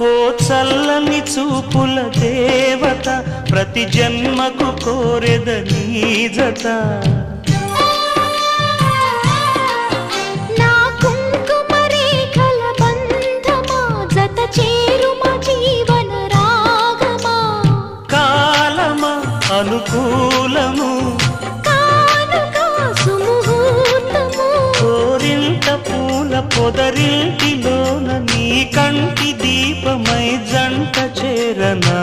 ఓ చల్లని చూపుల దేవత ప్రతి జన్మకు కోరెద నీ జత నా కుంకుమ రేఖల బంధమా జత చేరుమా జీవన రాగమా కాలమా అనుకూలము కానుక సుముహూర్తము కోరింత పూల పొదరింటిలోన నీ కంటి దీపమై జంట చేరనా